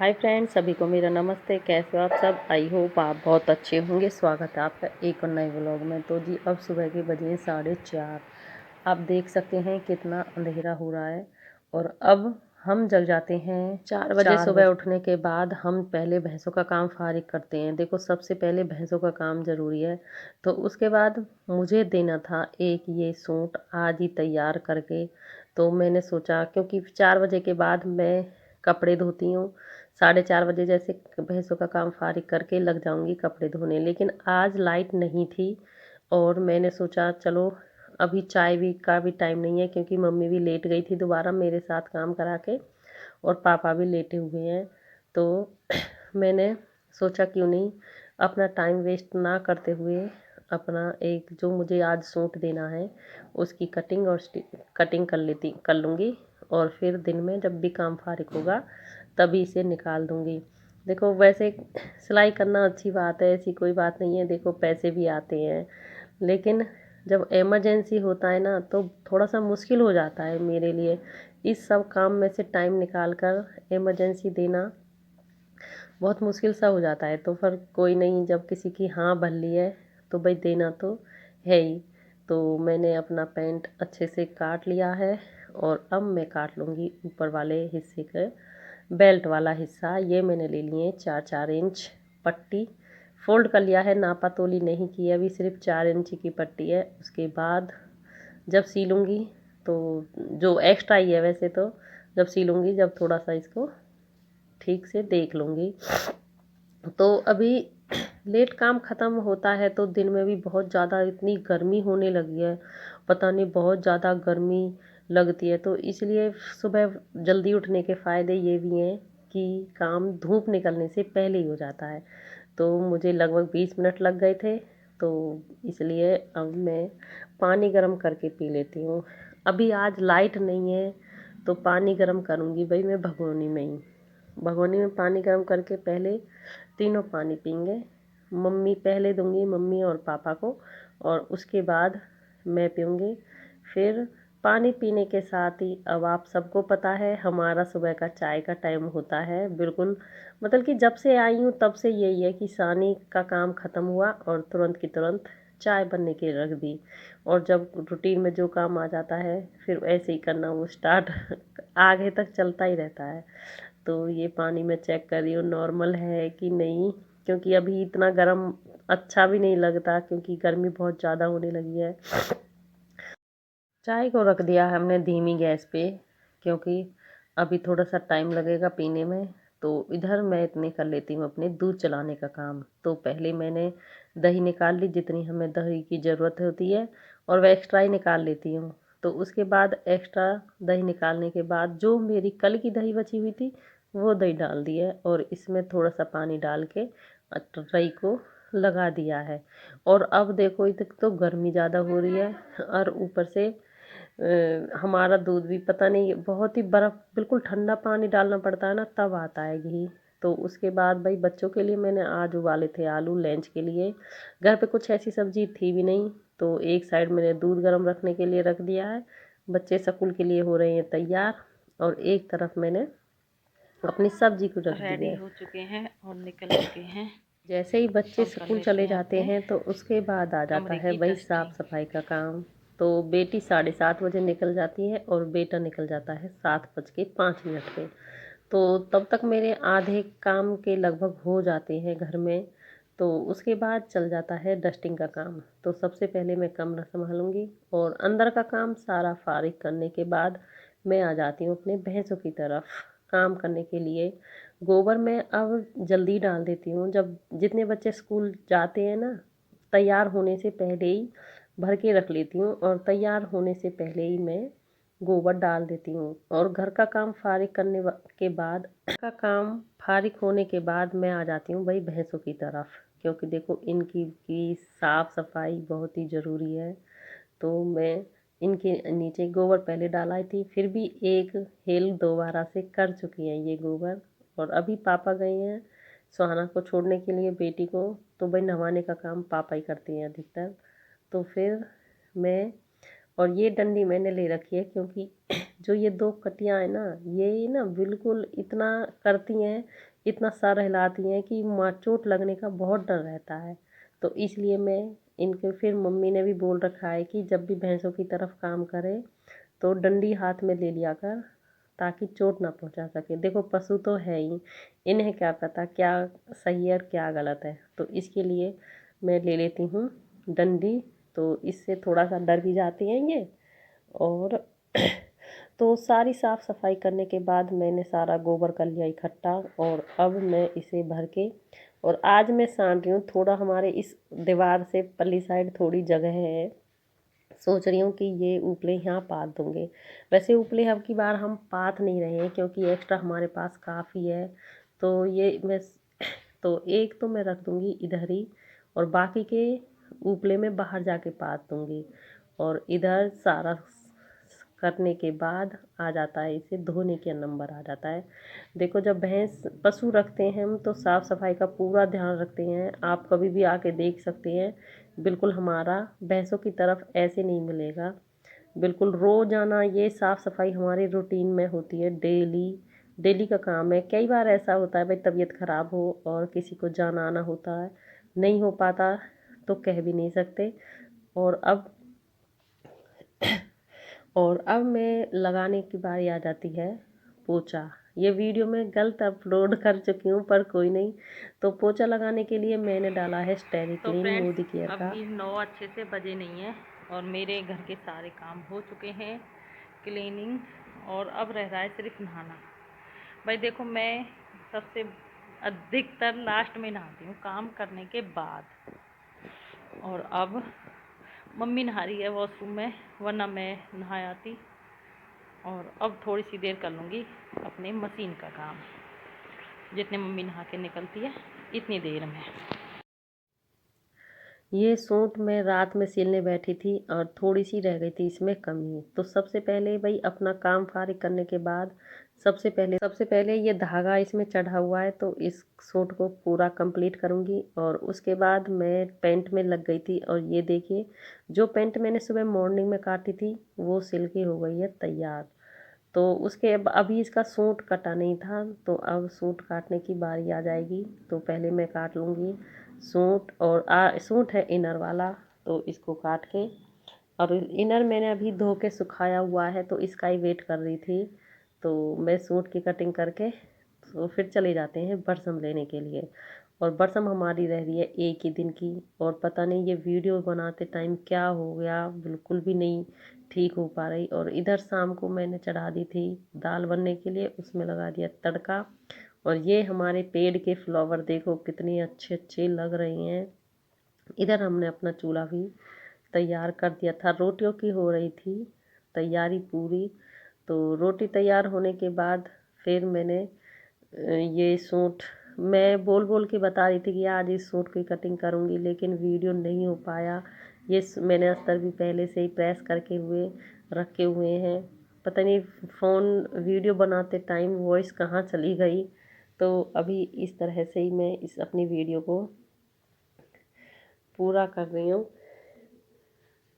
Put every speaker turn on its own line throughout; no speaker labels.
Hi friends, सभी को मेरा नमस्ते। कैसे हो आप सब? आई होप आप बहुत अच्छे होंगे। स्वागत है आपका एक और नए व्लॉग में। तो जी अब सुबह के बजे हैं 4:30। आप देख सकते हैं कितना अंधेरा हो रहा है। और अब हम जग जाते हैं 4 बजे। सुबह उठने के बाद हम पहले भैंसों का काम फारिग करते हैं। देखो, सबसे पहले भैंसों का काम ज़रूरी है। तो उसके बाद मुझे देना था एक ये सूट आज ही तैयार करके। तो मैंने सोचा, क्योंकि 4 बजे के बाद मैं कपड़े धोती हूँ, 4:30 बजे जैसे भैंसों का काम फारिग करके लग जाऊंगी कपड़े धोने। लेकिन आज लाइट नहीं थी और मैंने सोचा चलो अभी चाय भी का भी टाइम नहीं है, क्योंकि मम्मी भी लेट गई थी दोबारा मेरे साथ काम करा के और पापा भी लेटे हुए हैं। तो मैंने सोचा क्यों नहीं अपना टाइम वेस्ट ना करते हुए अपना एक जो मुझे आज सूट देना है उसकी कटिंग और कटिंग कर लूँगी। और फिर दिन में जब भी काम फारिग होगा तभी इसे निकाल दूँगी। देखो, वैसे सिलाई करना अच्छी बात है, ऐसी कोई बात नहीं है। देखो, पैसे भी आते हैं, लेकिन जब इमरजेंसी होता है ना तो थोड़ा सा मुश्किल हो जाता है मेरे लिए। इस सब काम में से टाइम निकाल कर इमरजेंसी देना बहुत मुश्किल सा हो जाता है। तो फिर कोई नहीं, जब किसी की हाँ भर ली है तो भाई देना तो है ही। तो मैंने अपना पैंट अच्छे से काट लिया है और अब मैं काट लूँगी ऊपर वाले हिस्से के बेल्ट वाला हिस्सा। ये मैंने ले लिए 4-4 इंच पट्टी फ़ोल्ड कर लिया है, नापा तोली नहीं की है, अभी सिर्फ 4 इंच की पट्टी है। उसके बाद जब सीलूँगी तो जो एक्स्ट्रा ही है वैसे तो, जब सीलूँगी जब थोड़ा सा इसको ठीक से देख लूँगी। तो अभी लेट काम ख़त्म होता है तो दिन में भी बहुत ज़्यादा इतनी गर्मी होने लगी है, पता नहीं बहुत ज़्यादा गर्मी लगती है। तो इसलिए सुबह जल्दी उठने के फ़ायदे ये भी हैं कि काम धूप निकलने से पहले ही हो जाता है। तो मुझे लगभग 20 मिनट लग गए थे, तो इसलिए अब मैं पानी गर्म करके पी लेती हूँ। अभी आज लाइट नहीं है तो पानी गर्म करूँगी भाई मैं भगोनी में ही। भगोनी में पानी गर्म करके पहले तीनों पानी पीएंगे। मम्मी पहले दूंगी, मम्मी और पापा को, और उसके बाद मैं पीऊँगी। फिर पानी पीने के साथ ही अब आप सबको पता है हमारा सुबह का चाय का टाइम होता है। बिल्कुल, मतलब कि जब से आई हूँ तब से यही है कि सानी का काम ख़त्म हुआ और तुरंत की तुरंत चाय बनने के रख दी। और जब रूटीन में जो काम आ जाता है फिर ऐसे ही करना वो स्टार्ट आगे तक चलता ही रहता है। तो ये पानी मैं चेक कर रही हूँ नॉर्मल है कि नहीं, क्योंकि अभी इतना गर्म अच्छा भी नहीं लगता, क्योंकि गर्मी बहुत ज़्यादा होने लगी है। चाय को रख दिया है हमने धीमी गैस पे, क्योंकि अभी थोड़ा सा टाइम लगेगा पीने में। तो इधर मैं इतने कर लेती हूँ अपने दूध चलाने का काम। तो पहले मैंने दही निकाल ली जितनी हमें दही की ज़रूरत होती है, और वह एक्स्ट्रा ही निकाल लेती हूँ। तो उसके बाद एक्स्ट्रा दही निकालने के बाद जो मेरी कल की दही बची हुई थी वो दही डाल दी है, और इसमें थोड़ा सा पानी डाल के दही को लगा दिया है। और अब देखो, इधर तो गर्मी ज़्यादा हो रही है और ऊपर से हमारा दूध भी पता नहीं, बहुत ही बर्फ़ बिल्कुल ठंडा पानी डालना पड़ता है ना तब आता है घी। तो उसके बाद भाई बच्चों के लिए मैंने आज उबाले थे आलू लंच के लिए। घर पे कुछ ऐसी सब्ज़ी थी भी नहीं, तो एक साइड मैंने दूध गर्म रखने के लिए रख दिया है। बच्चे स्कूल के लिए हो रहे हैं तैयार, और एक तरफ मैंने अपनी सब्जी को रख दी
रेडी
है।
हो चुके हैं और निकल चुके हैं।
जैसे ही बच्चे
अब कर
स्कूल
लेते
चले
हैं
जाते
अपने
हैं तो उसके बाद आ जाता
कमरे
है
की
वही साफ़
डस्टिंग।
सफाई का काम। तो बेटी 7:30 बजे निकल जाती है और बेटा निकल जाता है 7:05 पे। तो तब तक मेरे आधे काम के लगभग हो जाते हैं घर में। तो उसके बाद चल जाता है डस्टिंग का काम। तो सबसे पहले मैं कमरा संभालूंगी और अंदर का काम सारा फारिग करने के बाद मैं आ जाती हूँ अपने भैंसों की तरफ काम करने के लिए। गोबर मैं अब जल्दी डाल देती हूँ, जब जितने बच्चे स्कूल जाते हैं ना तैयार होने से पहले ही भर के रख लेती हूँ, और तैयार होने से पहले ही मैं गोबर डाल देती हूँ। और घर का काम फारिग के बाद का काम फारिग होने के बाद मैं आ जाती हूँ भाई भैंसों की तरफ, क्योंकि देखो इनकी की साफ़ सफाई बहुत ही ज़रूरी है। तो मैं इनके नीचे गोबर पहले डालाई थी, फिर भी एक हेल दोबारा से कर चुकी हैं ये गोबर। और अभी पापा गए हैं सुहाना को छोड़ने के लिए बेटी को, तो भाई नहवाने का काम पापा ही करती हैं अधिकतर। तो फिर मैं, और ये डंडी मैंने ले रखी है क्योंकि जो ये दो कटियाँ हैं ना ये ना बिल्कुल इतना करती हैं इतना सर हिलाती हैं कि चोट लगने का बहुत डर रहता है। तो इसलिए मैं इनके, फिर मम्मी ने भी बोल रखा है कि जब भी भैंसों की तरफ काम करे तो डंडी हाथ में ले लिया कर, ताकि चोट ना पहुंचा सके। देखो पशु तो है ही, इन्हें क्या पता क्या सही है और क्या गलत है, तो इसके लिए मैं ले लेती हूँ डंडी। तो इससे थोड़ा सा डर भी जाती हैं ये। और तो सारी साफ़ सफाई करने के बाद मैंने सारा गोबर कर लिया इकट्ठा, और अब मैं इसे भर के, और आज मैं सान रही हूँ थोड़ा, हमारे इस दीवार से पल्ली साइड थोड़ी जगह है, सोच रही हूँ कि ये उपले यहाँ पात दूँगे। वैसे उपले अब की बार हम पात नहीं रहे हैं क्योंकि एक्स्ट्रा हमारे पास काफ़ी है। तो ये मैं तो एक तो मैं रख दूँगी इधर ही, और बाकी के उपले में बाहर जाके पात दूँगी। और इधर सारा करने के बाद आ जाता है, इसे धोने के नंबर आ जाता है। देखो जब भैंस पशु रखते हैं हम तो साफ़ सफाई का पूरा ध्यान रखते हैं। आप कभी भी आके देख सकते हैं, बिल्कुल हमारा भैंसों की तरफ ऐसे नहीं मिलेगा। बिल्कुल रोज़ाना ये साफ़ सफाई हमारे रूटीन में होती है, डेली डेली का काम है। कई बार ऐसा होता है भाई तबीयत ख़राब हो और किसी को जाना आना होता है, नहीं हो पाता तो कह भी नहीं सकते। और अब मैं लगाने की बारी आ जाती है पोछा। ये वीडियो मैं गलत अपलोड कर चुकी हूँ पर कोई नहीं। तो पोछा लगाने के लिए मैंने डाला है स्टेरी
तो
क्लीन मोदी
फ्रेंड्स,
केयर का।
अभी 9 अच्छे से बजे नहीं है और मेरे घर के सारे काम हो चुके हैं, क्लीनिंग, और अब रह रहा है सिर्फ नहाना। भाई देखो, मैं सबसे अधिकतर लास्ट में नहाती हूँ काम करने के बाद। और अब मम्मी नहा रही है वॉशरूम में, वरना मैं नहा आती। और अब थोड़ी सी देर कर लूँगी अपने मशीन का काम, जितने मम्मी नहा के निकलती है इतनी देर में।
ये सूट मैं रात में सिलने बैठी थी और थोड़ी सी रह गई थी इसमें कमी। तो सबसे पहले भाई अपना काम फारिग करने के बाद सबसे पहले ये धागा इसमें चढ़ा हुआ है तो इस सूट को पूरा कंप्लीट करूँगी। और उसके बाद मैं पेंट में लग गई थी, और ये देखिए जो पेंट मैंने सुबह मॉर्निंग में काटी थी वो सिल के हो गई है तैयार। तो उसके अभी इसका सूट कटा नहीं था, तो अब सूट काटने की बारी आ जाएगी। तो पहले मैं काट लूँगी सूट। और सूट है इनर वाला, तो इसको काट के, और इनर मैंने अभी धो के सुखाया हुआ है तो इसका ही वेट कर रही थी। तो मैं सूट की कटिंग करके तो फिर चले जाते हैं बरसम लेने के लिए। और बरसम हमारी रह रही है एक ही दिन की, और पता नहीं ये वीडियो बनाते टाइम क्या हो गया, बिल्कुल भी नहीं ठीक हो पा रही। और इधर शाम को मैंने चढ़ा दी थी दाल बनने के लिए, उसमें लगा दिया तड़का। और ये हमारे पेड़ के फ्लावर देखो कितने अच्छे अच्छे लग रहे हैं। इधर हमने अपना चूल्हा भी तैयार कर दिया था, रोटियों की हो रही थी तैयारी पूरी। तो रोटी तैयार होने के बाद फिर मैंने ये सूट, मैं बोल बोल के बता रही थी कि आज इस सूट की कटिंग करूँगी, लेकिन वीडियो नहीं हो पाया। ये मैंने अस्तर भी पहले से ही प्रेस करके हुए रखे हुए हैं। पता नहीं फ़ोन वीडियो बनाते टाइम वॉइस कहाँ चली गई। तो अभी इस तरह से ही मैं इस अपनी वीडियो को पूरा कर रही हूँ।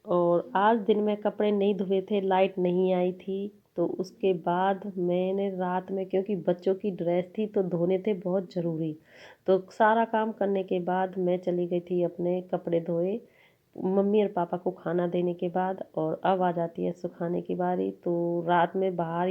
और आज दिन में कपड़े नहीं धुए थे, लाइट नहीं आई थी। तो उसके बाद मैंने रात में, क्योंकि बच्चों की ड्रेस थी तो धोने थे बहुत ज़रूरी, तो सारा काम करने के बाद मैं चली गई थी अपने कपड़े धोए मम्मी और पापा को खाना देने के बाद। और अब आ जाती है सुखाने की बारी। तो रात में बाहर